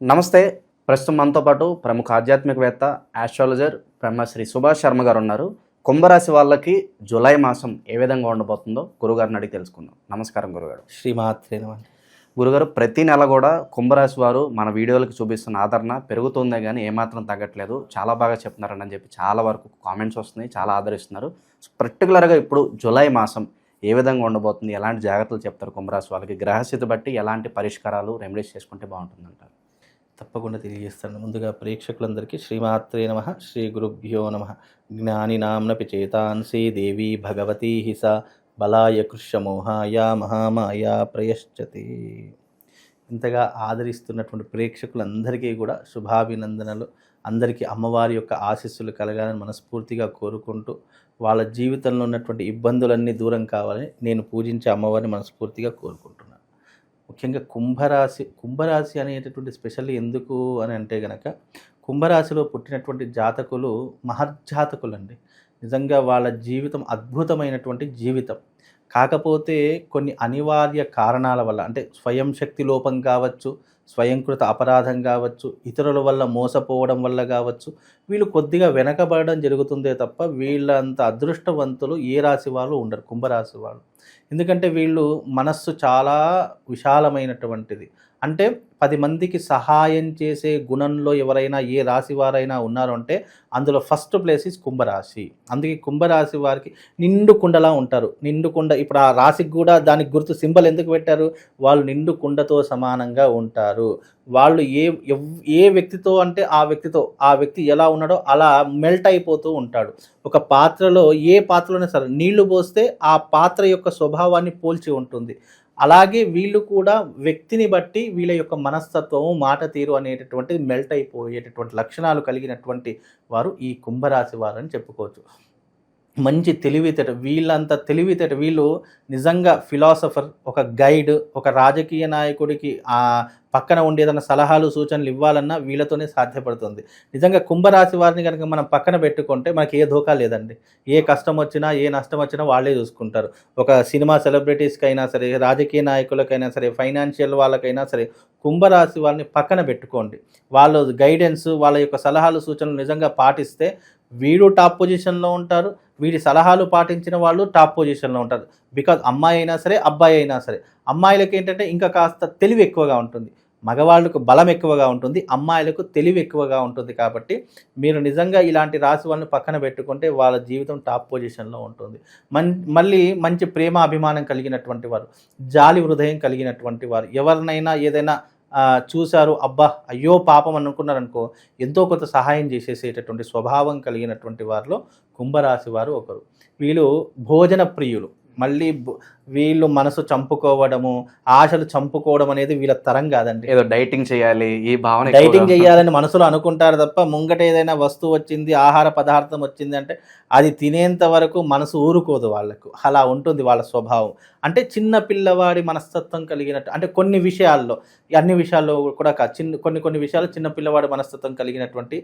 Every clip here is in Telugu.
నమస్తే. ప్రస్తుతం మనతో పాటు ప్రముఖ ఆధ్యాత్మికవేత్త, ఆస్ట్రాలజర్ బ్రహ్మశ్రీ సుభాష్ శర్మ గారు ఉన్నారు. కుంభరాశి వాళ్ళకి జూలై మాసం ఏ విధంగా ఉండబోతుందో గురుగారిని అడిగి తెలుసుకుందాం. నమస్కారం గురుగారు. శ్రీమాత్రే నమః. గురుగారు, ప్రతి నెల కూడా కుంభరాశి వారు మన వీడియోలకు చూపిస్తున్న ఆదరణ పెరుగుతుందే కానీ ఏమాత్రం తగ్గట్లేదు, చాలా బాగా చెప్తున్నారని చెప్పి చాలా వరకు కామెంట్స్ వస్తున్నాయి, చాలా ఆదరిస్తున్నారు. పర్టికులర్గా ఇప్పుడు జూలై మాసం ఏ విధంగా ఉండబోతుంది, ఎలాంటి జాగ్రత్తలు చెప్తారు కుంభరాశి వాళ్ళకి, గ్రహస్థితి బట్టి ఎలాంటి పరిష్కారాలు రెమెడీస్ చేసుకుంటే బాగుంటుందంటారు? తప్పకుండా తెలియజేస్తాను. ముందుగా ప్రేక్షకులందరికీ శ్రీమాత్రే నమః, శ్రీ గురుభ్యో నమః. జ్ఞానినాంనపి చేతాంసి దేవీ భగవతీ హిస బలాయ కృష్యమోహాయ మహామాయ ప్రయశ్చతి. ఇంతగా ఆదరిస్తున్నటువంటి ప్రేక్షకులందరికీ కూడా శుభాభినందనలు. అందరికీ అమ్మవారి యొక్క ఆశీస్సులు కలగాలని మనస్ఫూర్తిగా కోరుకుంటూ, వాళ్ళ జీవితంలో ఉన్నటువంటి ఇబ్బందులన్నీ దూరం కావాలని నేను పూజించే అమ్మవారిని మనస్ఫూర్తిగా కోరుకుంటున్నాను. ముఖ్యంగా కుంభరాశి అనేటటువంటి స్పెషల్ ఎందుకు అని అంటే గనక, కుంభరాశిలో పుట్టినటువంటి జాతకులు మహర్జాతకులండి. నిజంగా వాళ్ళ జీవితం అద్భుతమైనటువంటి జీవితం. కాకపోతే కొన్ని అనివార్య కారణాల వల్ల, అంటే స్వయం శక్తి లోపం కావచ్చు, స్వయంకృత అపరాధం కావచ్చు, ఇతరుల వల్ల మోసపోవడం వల్ల కావచ్చు, వీళ్ళు కొద్దిగా వెనకబడడం జరుగుతుందే తప్ప వీళ్ళంత అదృష్టవంతులు ఏ రాశి వాళ్ళు ఉండరు, కుంభరాశి వాళ్ళు. ఎందుకంటే వీళ్ళు మనస్సు చాలా విశాలమైనటువంటిది. అంటే 10 మందికి సహాయం చేసే గుణంలో ఎవరైనా ఏ రాశి వారైనా ఉన్నారు అంటే అందులో ఫస్ట్ ప్లేస్ ఈజ్ కుంభరాశి. అందుకే కుంభరాశి వారికి నిండు కుండలా ఉంటారు. నిండు కుండ, ఇప్పుడు ఆ రాశికి కూడా దానికి గుర్తు సింబల్ ఎందుకు పెట్టారు? వాళ్ళు నిండు కుండతో సమానంగా ఉంటారు. వాళ్ళు ఏ వ్యక్తితో అంటే ఆ వ్యక్తి ఎలా ఉన్నాడో అలా మెల్ట్ అయిపోతూ ఉంటాడు. ఒక పాత్రలో, ఏ పాత్రలోనే సరే నీళ్లు పోస్తే ఆ పాత్ర యొక్క స్వభావాన్ని పోల్చి ఉంటుంది. అలాగే వీళ్ళు కూడా వ్యక్తిని బట్టి వీళ్ళ యొక్క మనస్తత్వము, మాట తీరు అనేటటువంటిది మెల్ట్ అయిపోయేటటువంటి లక్షణాలు కలిగినటువంటి వారు ఈ కుంభరాశి వారని చెప్పుకోవచ్చు. మంచి తెలివితేట, వీళ్ళు నిజంగా ఫిలాసఫర్, ఒక గైడ్, ఒక రాజకీయ నాయకుడికి పక్కన ఉండి ఏదైనా సలహాలు సూచనలు ఇవ్వాలన్నా వీళ్ళతోనే సాధ్యపడుతుంది. నిజంగా కుంభరాశి వారిని కనుక మనం పక్కన పెట్టుకుంటే మనకి ఏ ధోకా లేదండి. ఏ కష్టం వచ్చినా, ఏ నష్టం వచ్చినా వాళ్ళే చూసుకుంటారు. ఒక సినిమా సెలబ్రిటీస్కి అయినా సరే, రాజకీయ నాయకులకైనా సరే, ఫైనాన్షియల్ వాళ్ళకైనా సరే, కుంభరాశి వారిని పక్కన పెట్టుకోండి. వాళ్ళ గైడెన్స్, వాళ్ళ యొక్క సలహాలు సూచనలు నిజంగా పాటిస్తే వీడు టాప్ పొజిషన్లో ఉంటారు, వీడి సలహాలు పాటించిన వాళ్ళు టాప్ పొజిషన్లో ఉంటారు. బికాజ్ అమ్మాయి అయినా సరే, అబ్బాయి అయినా సరే, అమ్మాయిలకి ఏంటంటే ఇంకా కాస్త తెలివి ఎక్కువగా ఉంటుంది, మగవాళ్ళకు బలం ఎక్కువగా ఉంటుంది, అమ్మాయిలకు తెలివి ఎక్కువగా ఉంటుంది. కాబట్టి మీరు నిజంగా ఇలాంటి రాశి వాళ్ళని పక్కన పెట్టుకుంటే వాళ్ళ జీవితం టాప్ పొజిషన్లో ఉంటుంది. మళ్ళీ మంచి ప్రేమ అభిమానం కలిగినటువంటి వారు, జాలి హృదయం కలిగినటువంటి వారు, ఎవరినైనా ఏదైనా చూశారు, అబ్బా అయ్యో పాపం అనుకున్నారనుకో, ఎంతో కొంత సహాయం చేసేసేటటువంటి స్వభావం కలిగినటువంటి వారిలో కుంభరాశి వారు ఒకరు. వీళ్ళు భోజన ప్రియులు. మళ్ళీ వీళ్ళు మనసు చంపుకోవడము, ఆశలు చంపుకోవడం అనేది వీళ్ళ తరం కాదండి. ఏదో డైటింగ్ చేయాలి, ఈ భావన డైటింగ్ చేయాలని మనసులో అనుకుంటారు తప్ప, ముంగట ఏదైనా వస్తువు వచ్చింది, ఆహార పదార్థం వచ్చింది అంటే అది తినేంత వరకు మనసు ఊరుకోదు వాళ్ళకు. అలా ఉంటుంది వాళ్ళ స్వభావం. అంటే చిన్న పిల్లవాడి మనస్తత్వం కలిగినట్టు, అంటే కొన్ని విషయాల్లో, అన్ని విషయాల్లో కూడా కొన్ని విషయాలు చిన్న పిల్లవాడి మనస్తత్వం కలిగినటువంటి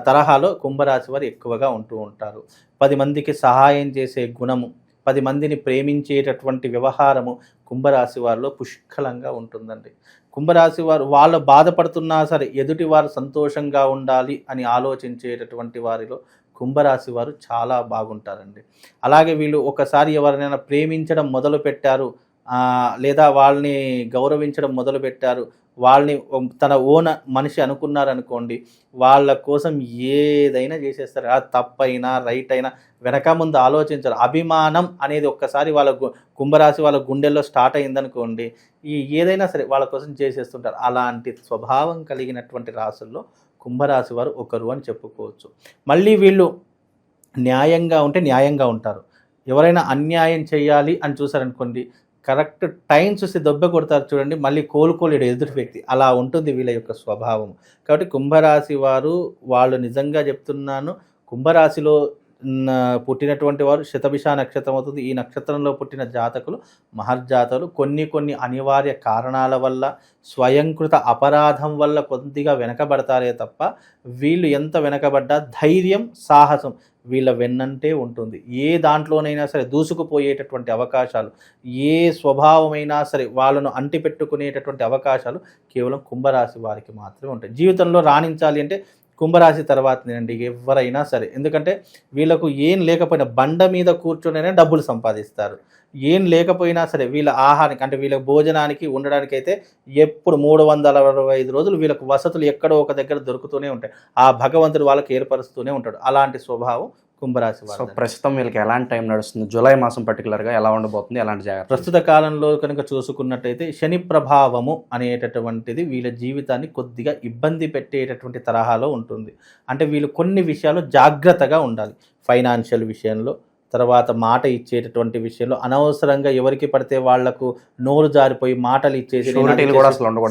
తరహాలో కుంభరాశి వారు ఎక్కువగా ఉంటూ ఉంటారు. 10 మందికి సహాయం చేసే గుణము, 10 మందిని ప్రేమించేటటువంటి వ్యవహారము కుంభరాశి వారిలో పుష్కలంగా ఉంటుందండి. కుంభరాశి వారు వాళ్ళు బాధపడుతున్నా సరే ఎదుటి వారు సంతోషంగా ఉండాలి అని ఆలోచించేటటువంటి వారిలో కుంభరాశి వారు చాలా బాగుంటారండి. అలాగే వీళ్ళు ఒకసారి ఎవరినైనా ప్రేమించడం మొదలుపెట్టారు, లేదా వాళ్ళని గౌరవించడం మొదలుపెట్టారు, వాళ్ళని తన ఓన్ మనిషి అనుకున్నారనుకోండి, వాళ్ళ కోసం ఏదైనా చేసేస్తారు. అది తప్పైనా రైట్ అయినా వెనక ముందు ఆలోచించరు. అభిమానం అనేది ఒక్కసారి వాళ్ళ కుంభరాశి వాళ్ళ గుండెల్లో స్టార్ట్ అయిందనుకోండి, ఏదైనా సరే వాళ్ళ కోసం చేసేస్తుంటారు. అలాంటి స్వభావం కలిగినటువంటి రాశుల్లో కుంభరాశి వారు ఒకరు అని చెప్పుకోవచ్చు. మళ్ళీ వీళ్ళు న్యాయంగా ఉంటే న్యాయంగా ఉంటారు. ఎవరైనా అన్యాయం చేయాలి అని చూసారనుకోండి, కరెక్ట్ టైం చూసి దెబ్బ కొడతారు చూడండి, మళ్ళీ కోలుకోలేడు ఎదుటి వ్యక్తి. అలా ఉంటుంది వీళ్ళ యొక్క స్వభావం. కాబట్టి కుంభరాశి వాళ్ళు నిజంగా చెప్తున్నాను, కుంభరాశిలో పుట్టినటువంటి వారు శతభిష నక్షత్రం అవుతుంది. ఈ నక్షత్రంలో పుట్టిన జాతకులు మహర్జాతకులు కొన్ని అనివార్య కారణాల వల్ల, స్వయంకృత అపరాధం వల్ల కొద్దిగా వెనకబడతారే తప్ప వీళ్ళు ఎంత వెనకబడ్డా ధైర్యం, సాహసం వీళ్ళ వెన్నంటే ఉంటుంది. ఏ దాంట్లోనైనా సరే దూసుకుపోయేటటువంటి అవకాశాలు, ఏ స్వభావమైనా సరే వాళ్ళను అంటిపెట్టుకునేటటువంటి అవకాశాలు కేవలం కుంభరాశి వారికి మాత్రమే ఉంటాయి. జీవితంలో రాణించాలి అంటే కుంభరాశి తర్వాతనేనండి ఎవరైనా సరే. ఎందుకంటే వీళ్ళకు ఏం లేకపోయినా బండ మీద కూర్చొనైనా డబ్బులు సంపాదిస్తారు. ఏం లేకపోయినా సరే వీళ్ళ ఆహారానికి అంటే వీళ్ళ భోజనానికి ఉండడానికైతే ఎప్పుడు 365 రోజులు వీళ్ళకు వసతులు ఎక్కడో ఒక దగ్గర దొరుకుతూనే ఉంటాయి. ఆ భగవంతుడు వాళ్ళకి ఏర్పరుస్తూనే ఉంటాడు. అలాంటి స్వభావం కుంభరాశి సో వారు. ప్రస్తుతం వీళ్ళకి ఎలాంటి టైం నడుస్తుంది? జూలై మాసం పర్టికులర్గా ఎలా ఉండబోతుంది? ఎలాంటి జాగ్రత్త? ప్రస్తుత కాలంలో కనుక చూసుకున్నట్టయితే శని ప్రభావము అనేటటువంటిది వీళ్ళ జీవితాన్ని కొద్దిగా ఇబ్బంది పెట్టేటటువంటి తరహాలో ఉంటుంది. అంటే వీళ్ళు కొన్ని విషయాలు జాగ్రత్తగా ఉండాలి. ఫైనాన్షియల్ విషయంలో, తర్వాత మాట ఇచ్చేటటువంటి విషయంలో అనవసరంగా ఎవరికి పడితే వాళ్లకు నోరు జారిపోయి మాటలు ఇచ్చేసి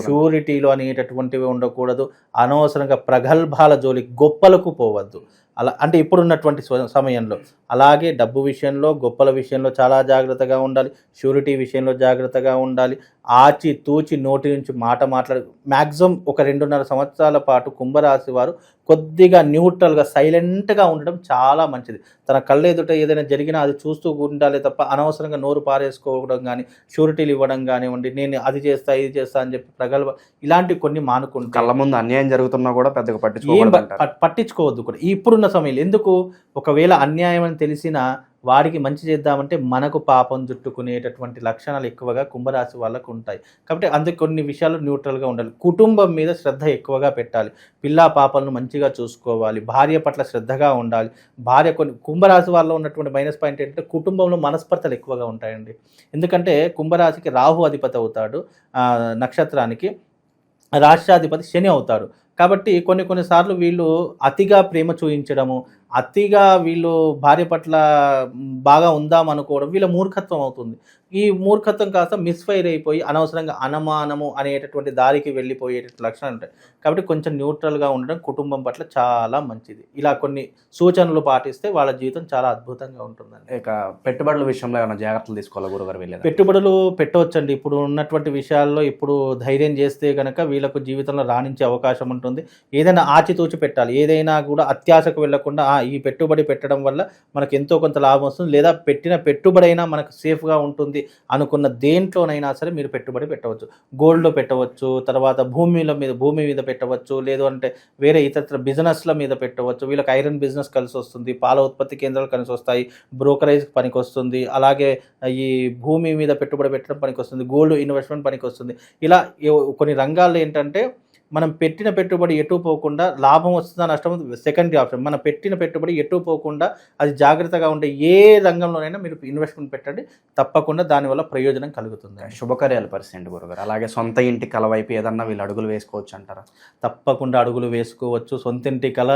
షూరిటీలు అనేటటువంటివి ఉండకూడదు. అనవసరంగా ప్రగల్భాల జోలికి గొప్పలకు పోవద్దు. అలా అంటే ఇప్పుడున్నటువంటి సమయంలో. అలాగే డబ్బు విషయంలో, గొప్పల విషయంలో చాలా జాగ్రత్తగా ఉండాలి. షూరిటీ విషయంలో జాగ్రత్తగా ఉండాలి. ఆచి తూచి నోటి నుంచి మాట్లాడి మ్యాక్సిమం ఒక 2.5 సంవత్సరాల పాటు కుంభరాశి వారు కొద్దిగా న్యూట్రల్గా సైలెంట్గా ఉండడం చాలా మంచిది. తన కళ్ళ ఎదుట ఏదైనా జరిగినా అది చూస్తూ ఉండాలి తప్ప అనవసరంగా నోరు పారేసుకోవడం కానీ, షూరిటీలు ఇవ్వడం కానివ్వండి, నేను అది చేస్తా ఇది చేస్తా అని చెప్పి ప్రగల్భ ఇలాంటివి కొన్ని మానుకుంటే, కళ్ళ ముందు అన్యాయం జరుగుతున్నా కూడా పెద్దగా పట్టించుకోవద్దు కూడా ఇప్పుడున్న సమయంలో. ఎందుకు, ఒకవేళ అన్యాయం అని తెలిసినా వాడికి మంచి చేద్దామంటే మనకు పాపం చుట్టుకునేటటువంటి లక్షణాలు ఎక్కువగా కుంభరాశి వాళ్ళకు ఉంటాయి. కాబట్టి అందుకు కొన్ని విషయాలు న్యూట్రల్గా ఉండాలి. కుటుంబం మీద శ్రద్ధ ఎక్కువగా పెట్టాలి. పిల్లా పాపలను మంచిగా చూసుకోవాలి. భార్య పట్ల శ్రద్ధగా ఉండాలి. కుంభరాశి వాళ్ళలో ఉన్నటువంటి మైనస్ పాయింట్ ఏంటంటే కుటుంబంలో మనస్పర్ధలు ఎక్కువగా ఉంటాయండి. ఎందుకంటే కుంభరాశికి రాహు అధిపతి అవుతాడు, నక్షత్రానికి రాష్ట్రాధిపతి శని అవుతాడు. కాబట్టి కొన్నిసార్లు వీళ్ళు అతిగా ప్రేమ చూయించడము, అతిగా వీళ్ళు భార్య పట్ల బాగా ఉందాం అనుకోవడం వీళ్ళ మూర్ఖత్వం అవుతుంది. ఈ మూర్ఖత్వం కాస్త మిస్ఫైర్ అయిపోయి అనవసరంగా అనుమానము అనేటటువంటి దారికి వెళ్ళిపోయేటటువంటి లక్షణాలు ఉంటాయి. కాబట్టి కొంచెం న్యూట్రల్గా ఉండడం కుటుంబం పట్ల చాలా మంచిది. ఇలా కొన్ని సూచనలు పాటిస్తే వాళ్ళ జీవితం చాలా అద్భుతంగా ఉంటుందండి. ఇక పెట్టుబడుల విషయంలో ఏమైనా జాగ్రత్తలు తీసుకోవాలి గురుగారు? వెళ్ళేది పెట్టుబడులు పెట్టవచ్చండి. ఇప్పుడు ఉన్నటువంటి విషయాల్లో ఇప్పుడు ధైర్యం చేస్తే కనుక వీళ్ళకు జీవితంలో రాణించే అవకాశం ఉంటుంది. ఏదైనా ఆచితూచి పెట్టాలి. ఏదైనా కూడా అత్యాశకు వెళ్లకుండా ఈ పెట్టుబడి పెట్టడం వల్ల మనకు ఎంతో కొంత లాభం వస్తుంది, లేదా పెట్టిన పెట్టుబడి అయినా మనకు సేఫ్గా ఉంటుంది అనుకున్న దేంట్లోనైనా సరే మీరు పెట్టుబడి పెట్టవచ్చు. గోల్డ్లో పెట్టవచ్చు, తర్వాత భూమి మీద పెట్టవచ్చు, లేదు అంటే వేరే ఇతర బిజినెస్ల మీద పెట్టవచ్చు. వీళ్ళకి ఐరన్ బిజినెస్ కలిసి వస్తుంది, పాల ఉత్పత్తి కేంద్రాలు కలిసి వస్తాయి, బ్రోకరేజ్ పనికి వస్తుంది, అలాగే ఈ భూమి మీద పెట్టుబడి పెట్టడం పనికి వస్తుంది, గోల్డ్ ఇన్వెస్ట్మెంట్ పనికి వస్తుంది. ఇలా కొన్ని రంగాల్లో ఏంటంటే మనం పెట్టిన పెట్టుబడి ఎటు పోకుండా లాభం వస్తుందా నష్టం సెకండరీ ఆప్షన్. మనం పెట్టిన పెట్టుబడి ఎటు పోకుండా అది జాగ్రత్తగా ఉంటే ఏ రంగంలోనైనా మీరు ఇన్వెస్ట్మెంట్ పెట్టండి, తప్పకుండా దానివల్ల ప్రయోజనం కలుగుతుంది. శుభకార్యాల పరిస్థితి గురుగారు, అలాగే సొంత ఇంటి కల వైపు ఏదన్నా వీళ్ళు అడుగులు వేసుకోవచ్చు అంటారా? తప్పకుండా అడుగులు వేసుకోవచ్చు. సొంత ఇంటి కల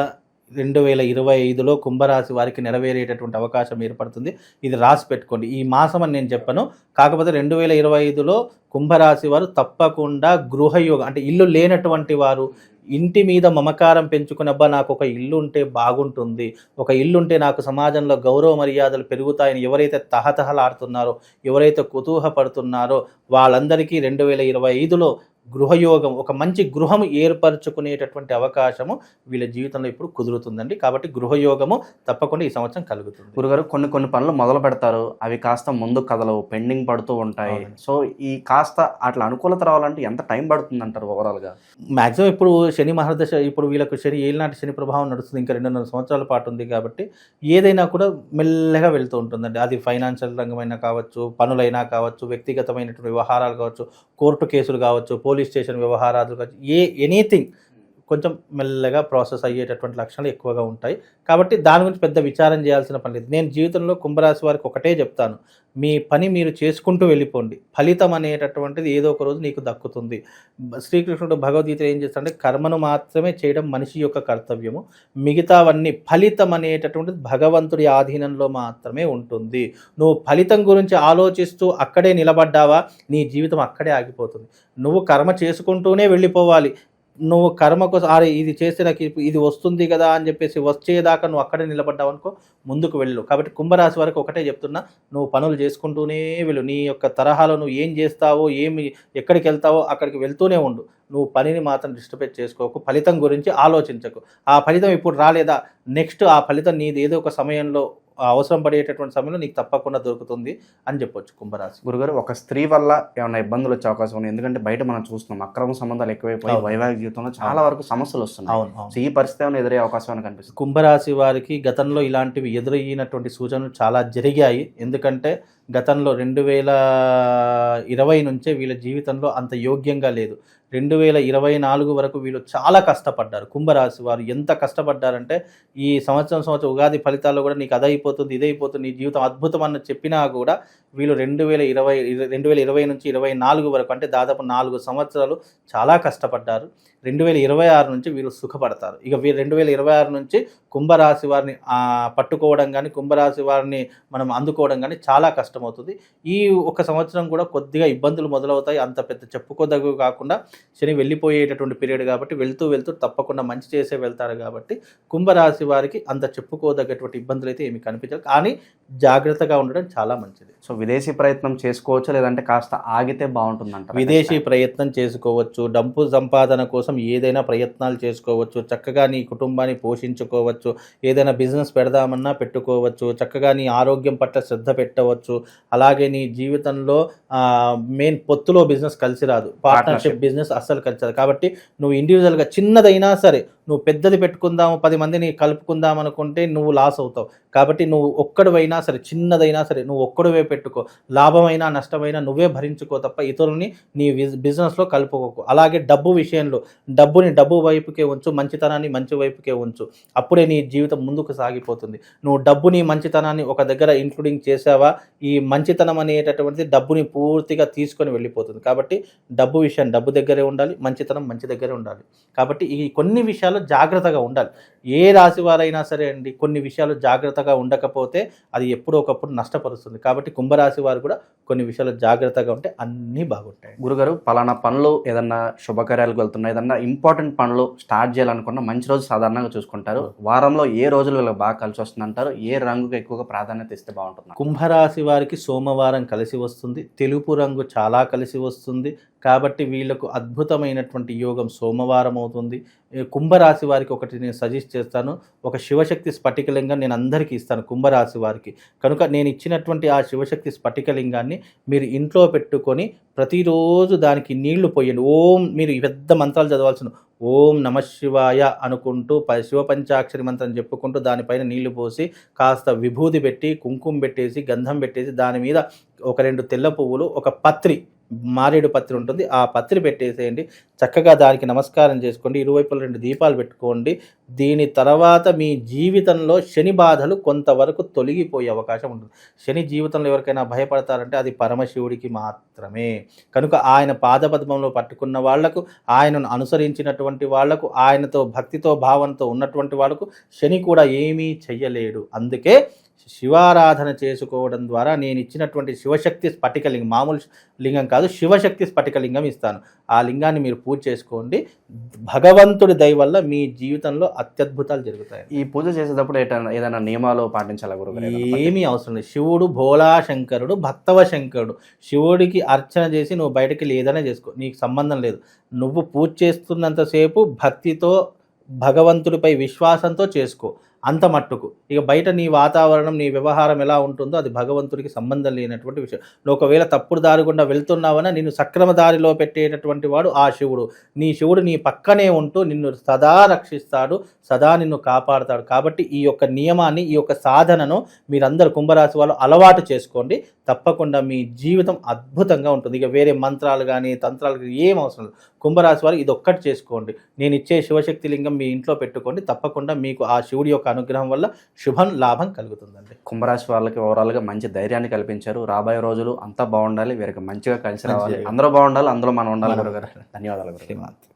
2025లో కుంభరాశి వారికి నెరవేరేటటువంటి అవకాశం ఏర్పడుతుంది. ఇది రాసి పెట్టుకోండి. ఈ మాసం అని నేను చెప్పను, కాకపోతే 2025లో కుంభరాశి వారు తప్పకుండా గృహయోగం అంటే ఇల్లు లేనటువంటి వారు ఇంటి మీద మమకారం పెంచుకున్నబ్బా నాకు ఒక ఇల్లు ఉంటే బాగుంటుంది, ఒక ఇల్లు ఉంటే నాకు సమాజంలో గౌరవ మర్యాదలు పెరుగుతాయని ఎవరైతే తహతహలాడుతున్నారో, ఎవరైతే కుతూహపడుతున్నారో వాళ్ళందరికీ 2025లో గృహయోగం, ఒక మంచి గృహం ఏర్పరచుకునేటటువంటి అవకాశము వీళ్ళ జీవితంలో ఇప్పుడు కుదురుతుందండి. కాబట్టి గృహయోగము తప్పకుండా ఈ సంవత్సరం కలుగుతుంది. గురుగారు, కొన్ని పనులు మొదలు పెడతారు, అవి కాస్త ముందు కదలవు, పెండింగ్ పడుతూ ఉంటాయి. సో ఈ కాస్త అట్లా అనుకూలత రావాలంటే ఎంత టైం పడుతుంది అంటారు ఓవరాల్గా? మ్యాక్సిమం ఇప్పుడు శని మహర్దశ, ఇప్పుడు వీళ్ళకు ఏలినాటి శని ప్రభావం నడుస్తుంది, ఇంకా 2.5 సంవత్సరాల పాటు ఉంది. కాబట్టి ఏదైనా కూడా మెల్లగా వెళ్తూ ఉంటుందండి. అది ఫైనాన్షియల్ రంగమైనా కావచ్చు, పనులైనా కావచ్చు, వ్యక్తిగతమైనటువంటి వ్యవహారాలు కావచ్చు, కోర్టు కేసులు కావచ్చు, పోలీస్ స్టేషన్ వ్యవహారాలు కావచ్చు, ఎనీథింగ్ కొంచెం మెల్లగా ప్రాసెస్ అయ్యేటటువంటి లక్షణాలు ఎక్కువగా ఉంటాయి. కాబట్టి దాని గురించి పెద్ద విచారం చేయాల్సిన పని లేదు. నేను జీవితంలో కుంభరాశి వారికి ఒకటే చెప్తాను, మీ పని మీరు చేసుకుంటూ వెళ్ళిపోండి, ఫలితం అనేటటువంటిది ఏదో ఒక రోజు నీకు దక్కుతుంది. శ్రీకృష్ణుడు భగవద్గీత ఏం చేస్తాడంటే కర్మను మాత్రమే చేయడం మనిషి యొక్క కర్తవ్యము, మిగతావన్నీ ఫలితం అనేటటువంటిది భగవంతుడి ఆధీనంలో మాత్రమే ఉంటుంది. నువ్వు ఫలితం గురించి ఆలోచిస్తూ అక్కడే నిలబడ్డావా నీ జీవితం అక్కడే ఆగిపోతుంది. నువ్వు కర్మ చేసుకుంటూనే వెళ్ళిపోవాలి. నువ్వు కర్మ కోసం అరే ఇది చేస్తే నాకు ఇది వస్తుంది కదా అని చెప్పేసి వచ్చేదాకా నువ్వు అక్కడే నిలబడ్డావు అనుకో ముందుకు వెళ్ళు. కాబట్టి కుంభరాశి వరకు ఒకటే చెప్తున్నా, నువ్వు పనులు చేసుకుంటూనే వెళ్ళు. నీ యొక్క తరహాలో నువ్వు ఏం చేస్తావో ఎక్కడికి వెళ్తావో అక్కడికి వెళ్తూనే ఉండు. నువ్వు పనిని మాత్రం డిస్టర్బ్ చేసుకోకు, ఫలితం గురించి ఆలోచించకు. ఆ ఫలితం ఇప్పుడు రాలేదా, నెక్స్ట్ ఆ ఫలితం నీది ఏదో ఒక సమయంలో అవసరం పడేటటువంటి సమయంలో నీకు తప్పకుండా దొరుకుతుంది అని చెప్పొచ్చు కుంభరాశి. గురుగారు, ఒక స్త్రీ వల్ల ఏమైనా ఇబ్బందులు వచ్చే అవకాశం ఉంది? ఎందుకంటే బయట మనం చూస్తున్నాం అక్రమ సంబంధాలు ఎక్కువైపోయి వైవాహిక జీవితంలో చాలా వరకు సమస్యలు వస్తున్నాయి. అవును. ఈ పరిస్థితి ఏమైనా ఎదురయ్యే అవకాశం కనిపిస్తుంది? కుంభరాశి వారికి గతంలో ఇలాంటివి ఎదురయ్యినటువంటి సూచనలు చాలా జరిగాయి. ఎందుకంటే గతంలో 2020 నుంచే వీళ్ళ జీవితంలో అంత యోగ్యంగా లేదు. 2024 వరకు వీళ్ళు చాలా కష్టపడ్డారు. కుంభరాశి వారు ఎంత కష్టపడ్డారంటే ఈ సంవత్సరం ఉగాది ఫలితాల్లో కూడా నీకు అదైపోతుంది ఇదైపోతుంది నీ జీవితం అద్భుతం అన్న చెప్పినా కూడా వీళ్ళు 2020 నుంచి 24 వరకు అంటే దాదాపు 4 సంవత్సరాలు చాలా కష్టపడ్డారు. 2026 నుంచి వీళ్ళు సుఖపడతారు. ఇక వీరు 2026 నుంచి కుంభరాశి వారిని పట్టుకోవడం కానీ కుంభరాశి వారిని మనం అందుకోవడం కానీ చాలా కష్టమవుతుంది. ఈ ఒక సంవత్సరం కూడా కొద్దిగా ఇబ్బందులు మొదలవుతాయి. అంత పెద్ద చెప్పుకోదగ్గ కాకుండా శని వెళ్ళిపోయేటటువంటి పీరియడ్ కాబట్టి వెళ్తూ తప్పకుండా మంచి చేసే వెళ్తారు. కాబట్టి కుంభరాశి వారికి అంత చెప్పుకోదగ్గటువంటి ఇబ్బందులు అయితే ఏమి కనిపించదు. కానీ జాగ్రత్తగా ఉండడం చాలా మంచిది. సో విదేశీ ప్రయత్నం చేసుకోవచ్చు, లేదంటే కాస్త ఆగితే బాగుంటుందంట? విదేశీ ప్రయత్నం చేసుకోవచ్చు, డబ్బు సంపాదన కోసం ఏదైనా ప్రయత్నాలు చేసుకోవచ్చు, చక్కగా నీ కుటుంబాన్ని పోషించుకోవచ్చు, ఏదైనా బిజినెస్ పెడదామన్నా పెట్టుకోవచ్చు, చక్కగా నీ ఆరోగ్యం పట్ల శ్రద్ధ పెట్టవచ్చు. అలాగే నీ జీవితంలో మెయిన్ పొత్తులో బిజినెస్ కలిసి రాదు, పార్ట్నర్షిప్ బిజినెస్ అస్సలు కలిసి రాదు. కాబట్టి నువ్వు ఇండివిజువల్గా చిన్నదైనా సరే నువ్వు పెద్దది పెట్టుకుందాము 10 మందిని కలుపుకుందాం అనుకుంటే నువ్వు లాస్ అవుతావు. కాబట్టి నువ్వు ఒక్కడివైనా సరే చిన్నదైనా సరే నువ్వు ఒక్కడివే పెట్టుకో, లాభమైనా నష్టమైనా నువ్వే భరించుకో తప్ప ఇతరులని నీ బిజినెస్లో కలుపుకోకు. అలాగే డబ్బు విషయంలో డబ్బు వైపుకే ఉంచు, మంచితనాన్ని మంచి వైపుకే ఉంచు. అప్పుడే నీ జీవితం ముందుకు సాగిపోతుంది. నువ్వు డబ్బుని మంచితనాన్ని ఒక దగ్గర ఇంక్లూడింగ్ చేసావా ఈ మంచితనం అనేటటువంటిది డబ్బుని పూర్తిగా తీసుకొని వెళ్ళిపోతుంది. కాబట్టి డబ్బు విషయం డబ్బు దగ్గరే ఉండాలి, మంచితనం మంచి దగ్గరే ఉండాలి. కాబట్టి ఈ కొన్ని విషయాలు జాగ్రత్తగా ఉండాలి. ఏ రాశి వారైనా సరే అండి కొన్ని విషయాలు జాగ్రత్తగా ఉండకపోతే అది ఎప్పుడో ఒకప్పుడు నష్టపరుస్తుంది. కాబట్టి కుంభరాశి వారు కూడా కొన్ని విషయాలు జాగ్రత్తగా ఉంటే అన్నీ బాగుంటాయి. గురుగారు, పలానా పనులు ఏదన్నా శుభకార్యాలకు వెళ్తున్నా ఏదన్నా ఇంపార్టెంట్ పనులు స్టార్ట్ చేయాలనుకున్న మంచి రోజు సాధారణంగా చూసుకుంటారు. వారంలో ఏ రోజులు వీళ్ళకి బాగా కలిసి వస్తుంది అంటారు? ఏ రంగుకు ఎక్కువగా ప్రాధాన్యత ఇస్తే బాగుంటుంది? కుంభరాశి వారికి సోమవారం కలిసి వస్తుంది, తెలుపు రంగు చాలా కలిసి వస్తుంది. కాబట్టి వీళ్ళకు అద్భుతమైనటువంటి యోగం సోమవారం అవుతుంది. కుంభరాశి వారికి ఒకటి నేను సజెస్ట్ చేస్తాను, ఒక శివశక్తి స్ఫటికలింగం నేను అందరికీ ఇస్తాను కుంభరాశి వారికి. కనుక నేను ఇచ్చినటువంటి ఆ శివశక్తి స్ఫటికలింగాన్ని మీరు ఇంట్లో పెట్టుకొని ప్రతిరోజు దానికి నీళ్లు పోయండి. మీరు పెద్ద మంత్రాలు చదవాల్సిన ఓం నమశివాయ అనుకుంటూ శివ పంచాక్షరి మంత్రం చెప్పుకుంటూ దానిపైన నీళ్లు పోసి కాస్త విభూది పెట్టి కుంకుమ పెట్టేసి గంధం పెట్టేసి దాని మీద ఒక 2 తెల్ల పువ్వులు ఒక పత్రి మారేడు పత్రి ఉంటుంది ఆ పత్రి పెట్టేసేయండి. చక్కగా దానికి నమస్కారం చేసుకోండి, ఇరువైపుల 2 దీపాలు పెట్టుకోండి. దీని తర్వాత మీ జీవితంలో శని బాధలు కొంతవరకు తొలగిపోయే అవకాశం ఉంటుంది. శని జీవితంలో ఎవరికైనా భయపడతారంటే అది పరమశివుడికి మాత్రమే. కనుక ఆయన పాదపద్మంలో పట్టుకున్న వాళ్లకు, ఆయనను అనుసరించినటువంటి వాళ్లకు, ఆయనతో భక్తితో భావంతో ఉన్నటువంటి వాళ్లకు శని కూడా ఏమీ చెయ్యలేడు. అందుకే శివారాధన చేసుకోవడం ద్వారా నేను ఇచ్చినటువంటి శివశక్తి స్ఫటికలింగం, మామూలు లింగం కాదు శివశక్తి స్ఫటికలింగం ఇస్తాను. ఆ లింగాన్ని మీరు పూజ చేసుకోండి. భగవంతుడి దయ వల్ల మీ జీవితంలో అత్యద్భుతాలు జరుగుతాయి. ఈ పూజ చేసేటప్పుడు ఏదైనా నియమాలు పాటించాలా గురుగారు? ఏమీ అవసరం లేదు. శివుడు భోళా శంకరుడు, భక్తవ శంకరుడు. శివుడికి అర్చన చేసి నువ్వు బయటకి ఏదైనా చేసుకో, నీకు సంబంధం లేదు. నువ్వు పూజ చేస్తున్నంతసేపు భక్తితో భగవంతుడిపై విశ్వాసంతో చేసుకో, అంత మట్టుకు. ఇక బయట నీ వాతావరణం నీ వ్యవహారం ఎలా ఉంటుందో అది భగవంతుడికి సంబంధం లేనటువంటి విషయం. నువ్వు ఒకవేళ తప్పుడు దారి గుండా వెళ్తున్నావన్నా నిన్ను సక్రమ దారిలో పెట్టేటటువంటి వాడు ఆ శివుడు. నీ శివుడు నీ పక్కనే ఉంటూ నిన్ను సదా రక్షిస్తాడు, సదా నిన్ను కాపాడుతాడు. కాబట్టి ఈ యొక్క నియమాన్ని ఈ యొక్క సాధనను మీరందరూ కుంభరాశి వాళ్ళు అలవాటు చేసుకోండి. తప్పకుండా మీ జీవితం అద్భుతంగా ఉంటుంది. ఇక వేరే మంత్రాలు కానీ తంత్రాలు కానీ ఏం అవసరం లేదు. కుంభరాశి వారు ఇది ఒక్కటి చేసుకోండి. నేను ఇచ్చే శివశక్తి లింగం మీ ఇంట్లో పెట్టుకోండి. తప్పకుండా మీకు ఆ శివుడి యొక్క అనుగ్రహం వల్ల శుభం లాభం కలుగుతుందండి. కుంభరాశి వాళ్ళకి ఓవరాల్గా మంచి ధైర్యాన్ని కల్పించారు. రాబోయే రోజులు అంతా బాగుండాలి, వీరికి మంచిగా కలిసి రావాలి, అందరూ బాగుండాలి, అందులో మనం ఉండాలి గురుగారు. ధన్యవాదాలు గురుగారు.